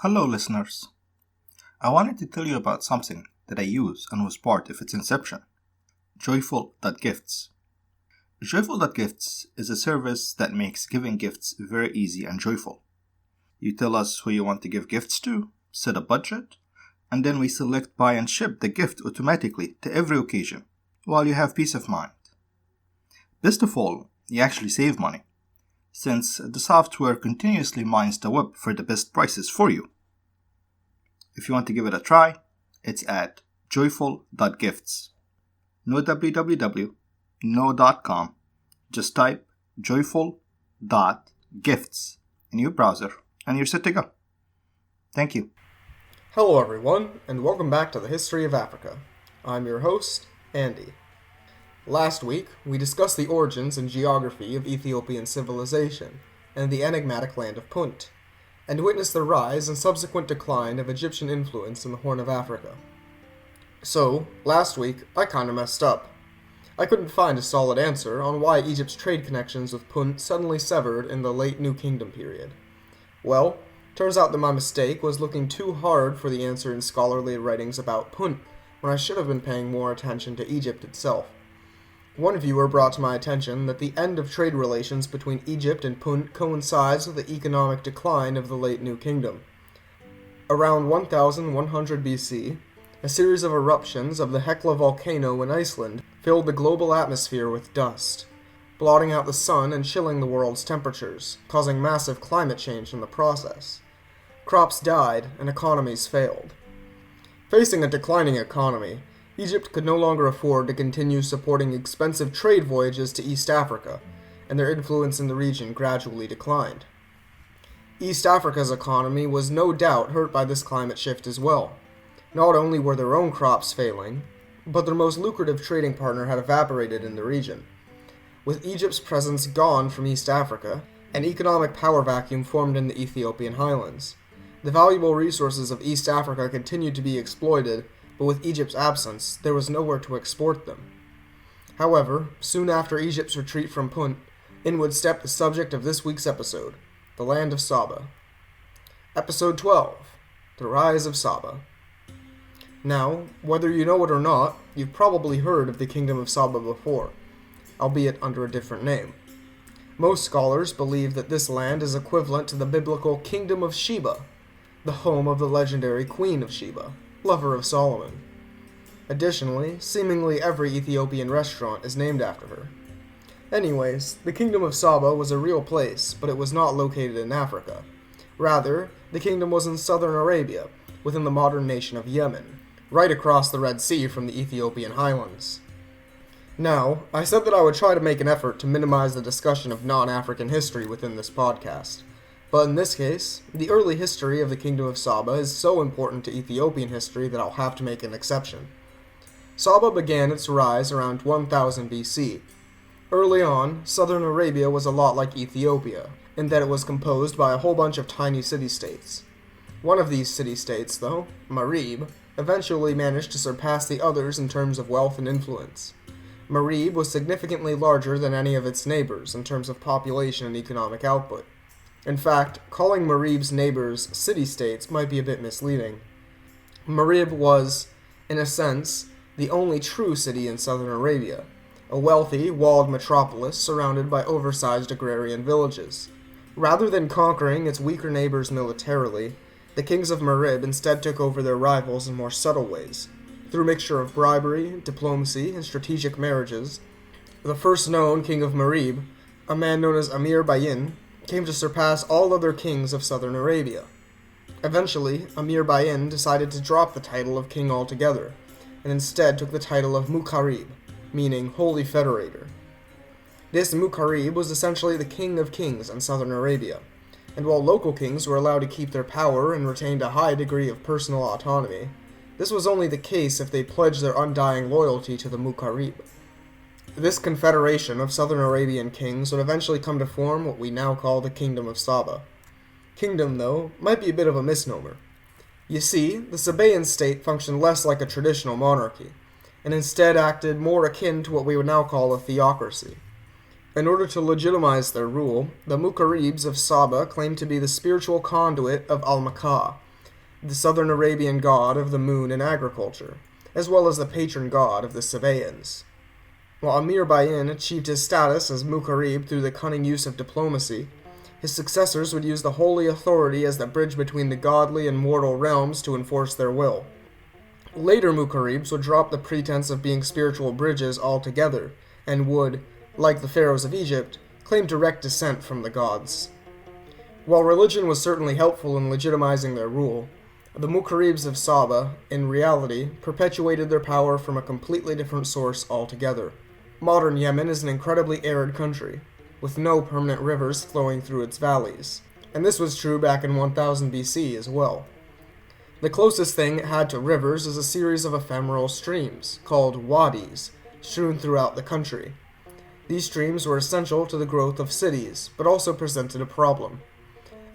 Hello, listeners. I wanted to tell you about something that I use and was part of its inception Joyful.gifts. Joyful.gifts is a service that makes giving gifts very easy and joyful. You tell us who you want to give gifts to, set a budget, and then we select, buy, and ship the gift automatically to every occasion, while you have peace of mind. Best of all, you actually save money, since the software continuously mines the web for the best prices for you. If you want to give it a try, it's at joyful.gifts. No www, no .com, just type joyful.gifts in your browser and you're set to go. Thank you. Hello everyone, and welcome back to the History of Africa. I'm your host, Andy. Last week, we discussed the origins and geography of Ethiopian civilization and the enigmatic land of Punt, and witnessed the rise and subsequent decline of Egyptian influence in the Horn of Africa. So, last week, I kinda messed up. I couldn't find a solid answer on why Egypt's trade connections with Punt suddenly severed in the late New Kingdom period. Well, turns out that my mistake was looking too hard for the answer in scholarly writings about Punt, when I should have been paying more attention to Egypt itself. One viewer brought to my attention that the end of trade relations between Egypt and Punt coincides with the economic decline of the late New Kingdom. Around 1100 BC, a series of eruptions of the Hekla volcano in Iceland filled the global atmosphere with dust, blotting out the sun and chilling the world's temperatures, causing massive climate change in the process. Crops died and economies failed. Facing a declining economy, Egypt could no longer afford to continue supporting expensive trade voyages to East Africa, and their influence in the region gradually declined. East Africa's economy was no doubt hurt by this climate shift as well. Not only were their own crops failing, but their most lucrative trading partner had evaporated in the region. With Egypt's presence gone from East Africa, an economic power vacuum formed in the Ethiopian highlands. The valuable resources of East Africa continued to be exploited, but with Egypt's absence, there was nowhere to export them. However, soon after Egypt's retreat from Punt, in would step the subject of this week's episode, the land of Saba. Episode 12, The Rise of Saba. Now, whether you know it or not, you've probably heard of the Kingdom of Saba before, albeit under a different name. Most scholars believe that this land is equivalent to the biblical Kingdom of Sheba, the home of the legendary Queen of Sheba, lover of Solomon. Additionally, seemingly every Ethiopian restaurant is named after her. Anyways, the Kingdom of Saba was a real place, but it was not located in Africa. Rather, the kingdom was in southern Arabia, within the modern nation of Yemen, right across the Red Sea from the Ethiopian highlands. Now, I said that I would try to make an effort to minimize the discussion of non-African history within this podcast. But in this case, the early history of the Kingdom of Saba is so important to Ethiopian history that I'll have to make an exception. Saba began its rise around 1000 BC. Early on, southern Arabia was a lot like Ethiopia, in that it was composed by a whole bunch of tiny city-states. One of these city-states, though, Marib, eventually managed to surpass the others in terms of wealth and influence. Marib was significantly larger than any of its neighbors in terms of population and economic output. In fact, calling Marib's neighbors city-states might be a bit misleading. Marib was, in a sense, the only true city in southern Arabia, a wealthy, walled metropolis surrounded by oversized agrarian villages. Rather than conquering its weaker neighbors militarily, the kings of Marib instead took over their rivals in more subtle ways, through a mixture of bribery, diplomacy, and strategic marriages. The first known king of Marib, a man known as Amir Bayin, came to surpass all other kings of southern Arabia. Eventually, Amir Bayin decided to drop the title of king altogether, and instead took the title of Mukarib, meaning Holy Federator. This Mukarib was essentially the king of kings in southern Arabia, and while local kings were allowed to keep their power and retained a high degree of personal autonomy, this was only the case if they pledged their undying loyalty to the Mukarib. This confederation of southern Arabian kings would eventually come to form what we now call the Kingdom of Saba. Kingdom, though, might be a bit of a misnomer. You see, the Sabaean state functioned less like a traditional monarchy, and instead acted more akin to what we would now call a theocracy. In order to legitimize their rule, the Mukaribs of Saba claimed to be the spiritual conduit of Al-Makkah, the southern Arabian god of the moon and agriculture, as well as the patron god of the Sabaeans. While Amir Bayan achieved his status as Mukarib through the cunning use of diplomacy, his successors would use the holy authority as the bridge between the godly and mortal realms to enforce their will. Later Mukaribs would drop the pretense of being spiritual bridges altogether, and would, like the pharaohs of Egypt, claim direct descent from the gods. While religion was certainly helpful in legitimizing their rule, the Mukaribs of Saba, in reality, perpetuated their power from a completely different source altogether. Modern Yemen is an incredibly arid country, with no permanent rivers flowing through its valleys, and this was true back in 1000 BC as well. The closest thing it had to rivers is a series of ephemeral streams, called wadis, strewn throughout the country. These streams were essential to the growth of cities, but also presented a problem.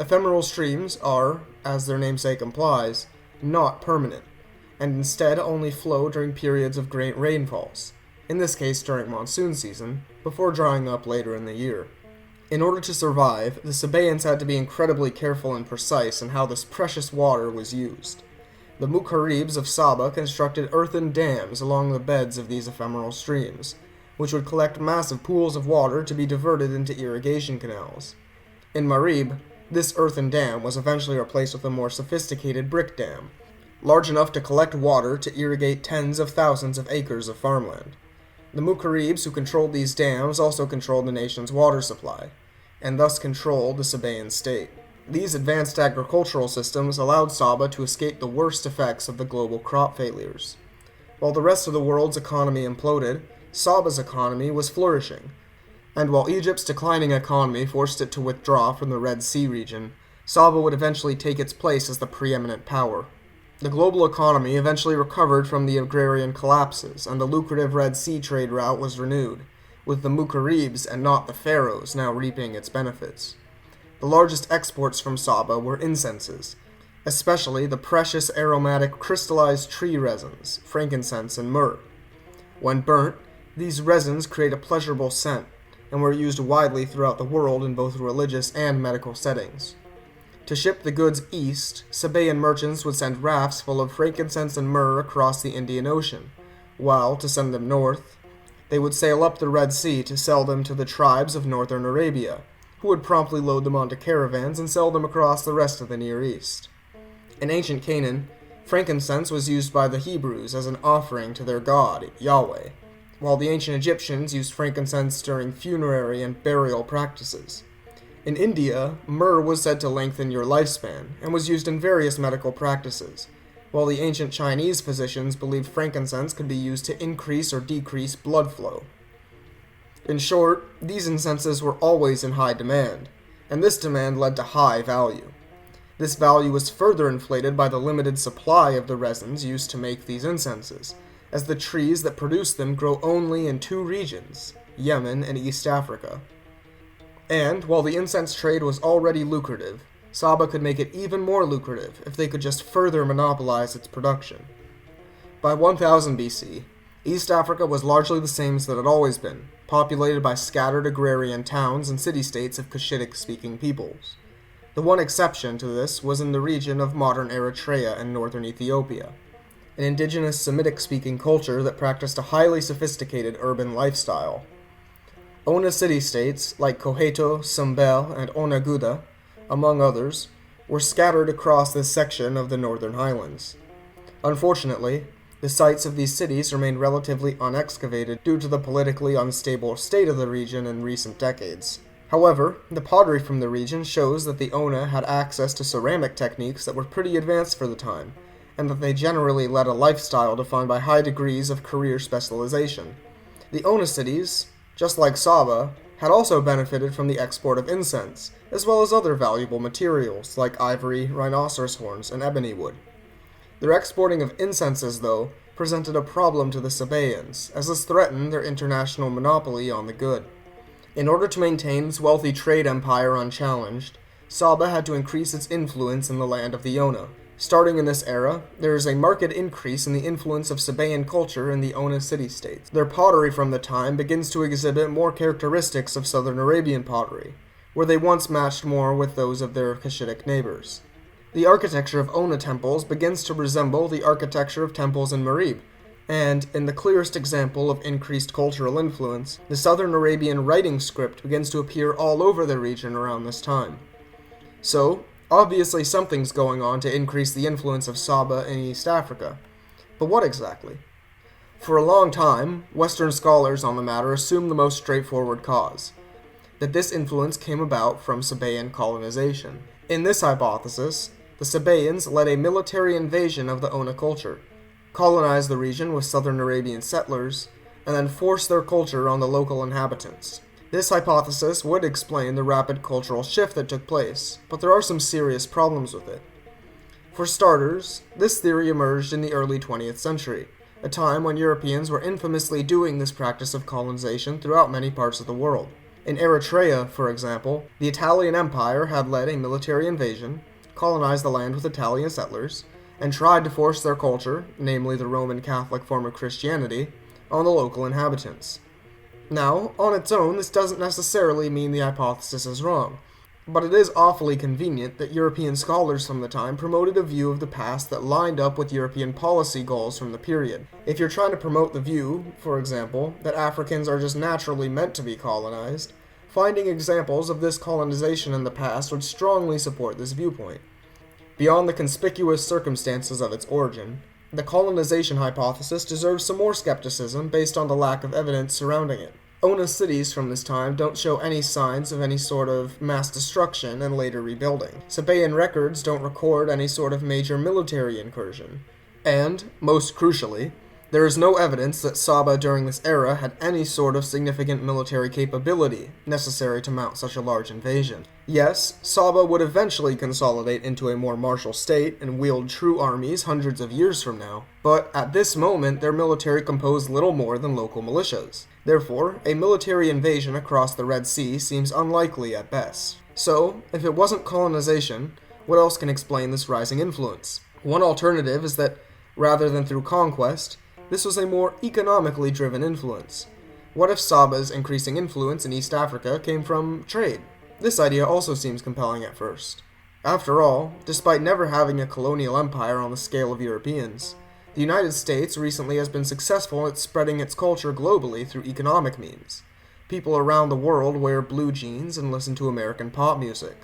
Ephemeral streams are, as their namesake implies, not permanent, and instead only flow during periods of great rainfalls, in this case during monsoon season, before drying up later in the year. In order to survive, the Sabaeans had to be incredibly careful and precise in how this precious water was used. The Mukaribs of Saba constructed earthen dams along the beds of these ephemeral streams, which would collect massive pools of water to be diverted into irrigation canals. In Marib, this earthen dam was eventually replaced with a more sophisticated brick dam, large enough to collect water to irrigate tens of thousands of acres of farmland. The Mukaribs who controlled these dams also controlled the nation's water supply, and thus controlled the Sabaean state. These advanced agricultural systems allowed Saba to escape the worst effects of the global crop failures. While the rest of the world's economy imploded, Saba's economy was flourishing, and while Egypt's declining economy forced it to withdraw from the Red Sea region, Saba would eventually take its place as the preeminent power. The global economy eventually recovered from the agrarian collapses, and the lucrative Red Sea trade route was renewed, with the Mukaribs and not the pharaohs now reaping its benefits. The largest exports from Saba were incenses, especially the precious aromatic crystallized tree resins, frankincense and myrrh. When burnt, these resins create a pleasurable scent, and were used widely throughout the world in both religious and medical settings. To ship the goods east, Sabaean merchants would send rafts full of frankincense and myrrh across the Indian Ocean, while, to send them north, they would sail up the Red Sea to sell them to the tribes of northern Arabia, who would promptly load them onto caravans and sell them across the rest of the Near East. In ancient Canaan, frankincense was used by the Hebrews as an offering to their god, Yahweh, while the ancient Egyptians used frankincense during funerary and burial practices. In India, myrrh was said to lengthen your lifespan, and was used in various medical practices, while the ancient Chinese physicians believed frankincense could be used to increase or decrease blood flow. In short, these incenses were always in high demand, and this demand led to high value. This value was further inflated by the limited supply of the resins used to make these incenses, as the trees that produce them grow only in two regions, Yemen and East Africa. And, while the incense trade was already lucrative, Saba could make it even more lucrative if they could just further monopolize its production. By 1000 BC, East Africa was largely the same as it had always been, populated by scattered agrarian towns and city-states of Cushitic-speaking peoples. The one exception to this was in the region of modern Eritrea and northern Ethiopia, an indigenous Semitic-speaking culture that practiced a highly sophisticated urban lifestyle. Ona city-states, like Koheto, Sumbel, and Onaguda, among others, were scattered across this section of the northern highlands. Unfortunately, the sites of these cities remained relatively unexcavated due to the politically unstable state of the region in recent decades. However, the pottery from the region shows that the Ona had access to ceramic techniques that were pretty advanced for the time, and that they generally led a lifestyle defined by high degrees of career specialization. The Ona cities, just like Saba, had also benefited from the export of incense, as well as other valuable materials like ivory, rhinoceros horns, and ebony wood. Their exporting of incenses, though, presented a problem to the Sabaeans, as this threatened their international monopoly on the good. In order to maintain its wealthy trade empire unchallenged, Saba had to increase its influence in the land of the Ona. Starting in this era, there is a marked increase in the influence of Sabaean culture in the Ona city-states. Their pottery from the time begins to exhibit more characteristics of southern Arabian pottery, where they once matched more with those of their Cushitic neighbors. The architecture of Ona temples begins to resemble the architecture of temples in Marib, and, in the clearest example of increased cultural influence, the Southern Arabian writing script begins to appear all over the region around this time. So, obviously something's going on to increase the influence of Saba in East Africa. But what exactly? For a long time, Western scholars on the matter assumed the most straightforward cause, that this influence came about from Sabaean colonization. In this hypothesis, the Sabaeans led a military invasion of the Ona culture, colonized the region with Southern Arabian settlers, and then forced their culture on the local inhabitants. This hypothesis would explain the rapid cultural shift that took place, but there are some serious problems with it. For starters, this theory emerged in the early 20th century, a time when Europeans were infamously doing this practice of colonization throughout many parts of the world. In Eritrea, for example, the Italian Empire had led a military invasion, colonized the land with Italian settlers, and tried to force their culture, namely the Roman Catholic form of Christianity, on the local inhabitants. Now, on its own, this doesn't necessarily mean the hypothesis is wrong, but it is awfully convenient that European scholars from the time promoted a view of the past that lined up with European policy goals from the period. If you're trying to promote the view, for example, that Africans are just naturally meant to be colonized, finding examples of this colonization in the past would strongly support this viewpoint. Beyond the conspicuous circumstances of its origin, the colonization hypothesis deserves some more skepticism based on the lack of evidence surrounding it. Ona cities from this time don't show any signs of any sort of mass destruction and later rebuilding. Sabaean records don't record any sort of major military incursion. And, most crucially, there is no evidence that Saba during this era had any sort of significant military capability necessary to mount such a large invasion. Yes, Saba would eventually consolidate into a more martial state and wield true armies hundreds of years from now, but at this moment their military composed little more than local militias. Therefore, a military invasion across the Red Sea seems unlikely at best. So, if it wasn't colonization, what else can explain this rising influence? One alternative is that, rather than through conquest, this was a more economically driven influence. What if Saba's increasing influence in East Africa came from trade? This idea also seems compelling at first. After all, despite never having a colonial empire on the scale of Europeans, the United States recently has been successful at spreading its culture globally through economic means. People around the world wear blue jeans and listen to American pop music.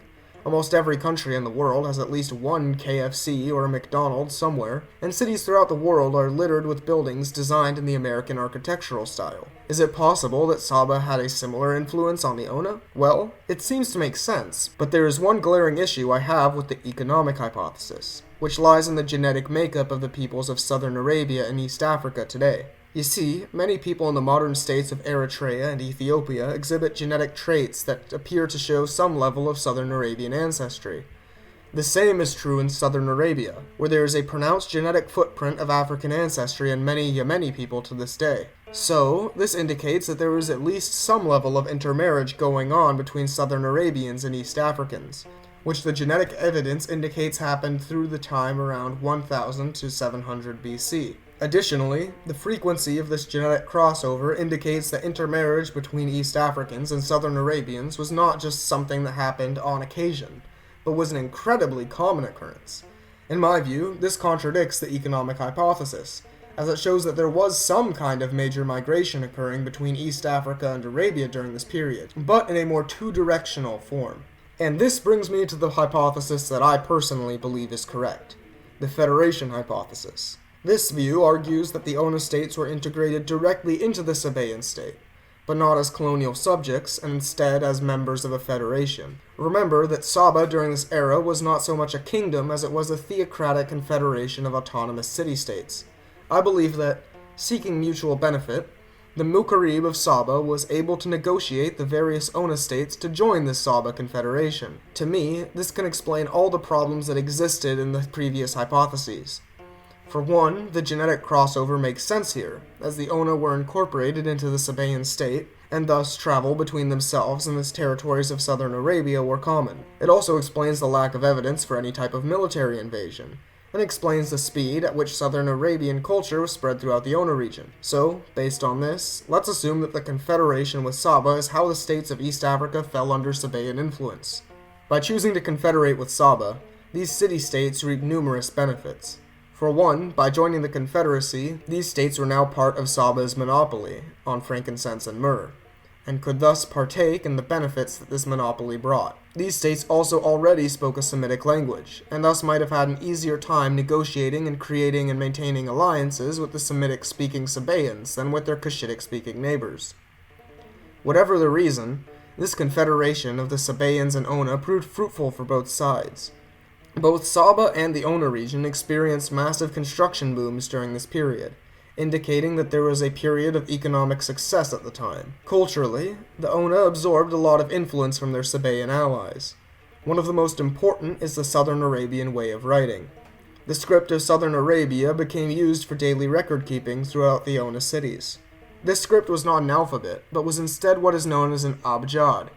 Almost every country in the world has at least one KFC or a McDonald's somewhere, and cities throughout the world are littered with buildings designed in the American architectural style. Is it possible that Saba had a similar influence on the Ona? Well, it seems to make sense, but there is one glaring issue I have with the economic hypothesis, which lies in the genetic makeup of the peoples of southern Arabia and East Africa today. You see, many people in the modern states of Eritrea and Ethiopia exhibit genetic traits that appear to show some level of southern Arabian ancestry. The same is true in southern Arabia, where there is a pronounced genetic footprint of African ancestry in many Yemeni people to this day. So, this indicates that there is at least some level of intermarriage going on between southern Arabians and East Africans, which the genetic evidence indicates happened through the time around 1000 to 700 BC. Additionally, the frequency of this genetic crossover indicates that intermarriage between East Africans and Southern Arabians was not just something that happened on occasion, but was an incredibly common occurrence. In my view, this contradicts the economic hypothesis, as it shows that there was some kind of major migration occurring between East Africa and Arabia during this period, but in a more two-directional form. And this brings me to the hypothesis that I personally believe is correct, the Federation hypothesis. This view argues that the Ona states were integrated directly into the Sabaean state, but not as colonial subjects, and instead as members of a federation. Remember that Saba during this era was not so much a kingdom as it was a theocratic confederation of autonomous city-states. I believe that, seeking mutual benefit, the Mukarib of Saba was able to negotiate the various Ona states to join the Saba confederation. To me, this can explain all the problems that existed in the previous hypotheses. For one, the genetic crossover makes sense here, as the Ona were incorporated into the Sabaean state, and thus travel between themselves and the territories of southern Arabia were common. It also explains the lack of evidence for any type of military invasion, and explains the speed at which southern Arabian culture was spread throughout the Ona region. So, based on this, let's assume that the confederation with Saba is how the states of East Africa fell under Sabaean influence. By choosing to confederate with Saba, These city-states reaped numerous benefits. For one, by joining the Confederacy, these states were now part of Saba's monopoly on frankincense and myrrh, and could thus partake in the benefits that this monopoly brought. These states also already spoke a Semitic language, and thus might have had an easier time negotiating and creating and maintaining alliances with the Semitic-speaking Sabaeans than with their Cushitic-speaking neighbors. Whatever the reason, this confederation of the Sabaeans and Ona proved fruitful for both sides. Both Saba and the Ona region experienced massive construction booms during this period, indicating that there was a period of economic success at the time. Culturally, the Ona absorbed a lot of influence from their Sabaean allies. One of the most important is the Southern Arabian way of writing. The script of Southern Arabia became used for daily record-keeping throughout the Ona cities. This script was not an alphabet, but was instead what is known as an abjad,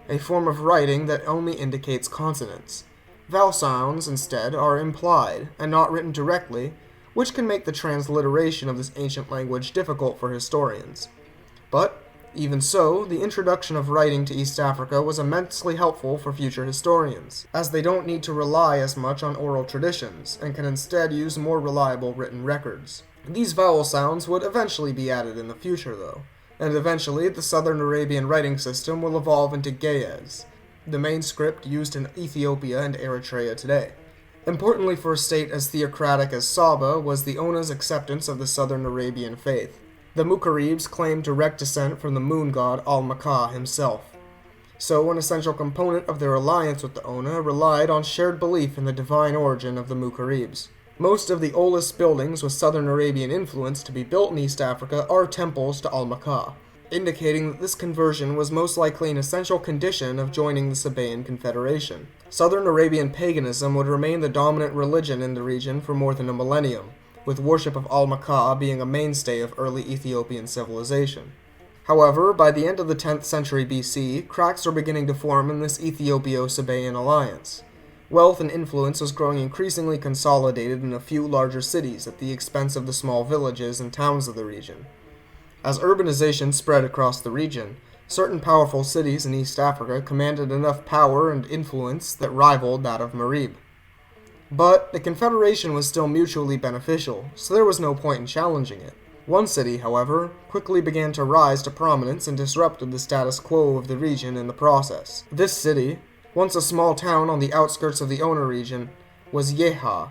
a form of writing that only indicates consonants. Vowel sounds, instead, are implied, and not written directly, which can make the transliteration of this ancient language difficult for historians. But, even so, the introduction of writing to East Africa was immensely helpful for future historians, as they don't need to rely as much on oral traditions, and can instead use more reliable written records. These vowel sounds would eventually be added in the future, though, and eventually the Southern Arabian writing system will evolve into Ge'ez, the main script used in Ethiopia and Eritrea today. Importantly for a state as theocratic as Saba was the Ona's acceptance of the Southern Arabian faith. The Mukaribs claimed direct descent from the moon god Al-Makah himself. So an essential component of their alliance with the Ona relied on shared belief in the divine origin of the Mukaribs. Most of the oldest buildings with Southern Arabian influence to be built in East Africa are temples to Al-Makah, indicating that this conversion was most likely an essential condition of joining the Sabaean Confederation. Southern Arabian paganism would remain the dominant religion in the region for more than a millennium, with worship of Al-Makah being a mainstay of early Ethiopian civilization. However, by the end of the 10th century BC, cracks were beginning to form in this Ethiopio-Sabaean alliance. Wealth and influence was growing increasingly consolidated in a few larger cities at the expense of the small villages and towns of the region. As urbanization spread across the region, certain powerful cities in East Africa commanded enough power and influence that rivaled that of Marib. But the Confederation was still mutually beneficial, so there was no point in challenging it. One city, however, quickly began to rise to prominence and disrupted the status quo of the region in the process. This city, once a small town on the outskirts of the Ona region, was Yeha,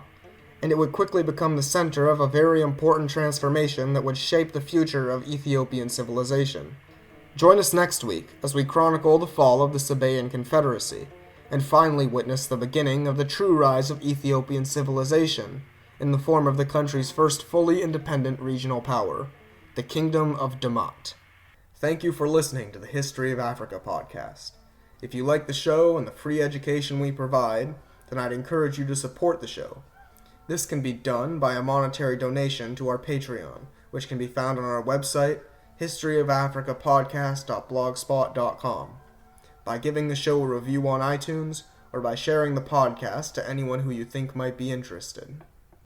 and it would quickly become the center of a very important transformation that would shape the future of Ethiopian civilization. Join us next week as we chronicle the fall of the Sabaean Confederacy, and finally witness the beginning of the true rise of Ethiopian civilization in the form of the country's first fully independent regional power, the Kingdom of Damat. Thank you for listening to the History of Africa podcast. If you like the show and the free education we provide, then I'd encourage you to support the show. This can be done by a monetary donation to our Patreon, which can be found on our website, historyofafricapodcast.blogspot.com, by giving the show a review on iTunes, or by sharing the podcast to anyone who you think might be interested.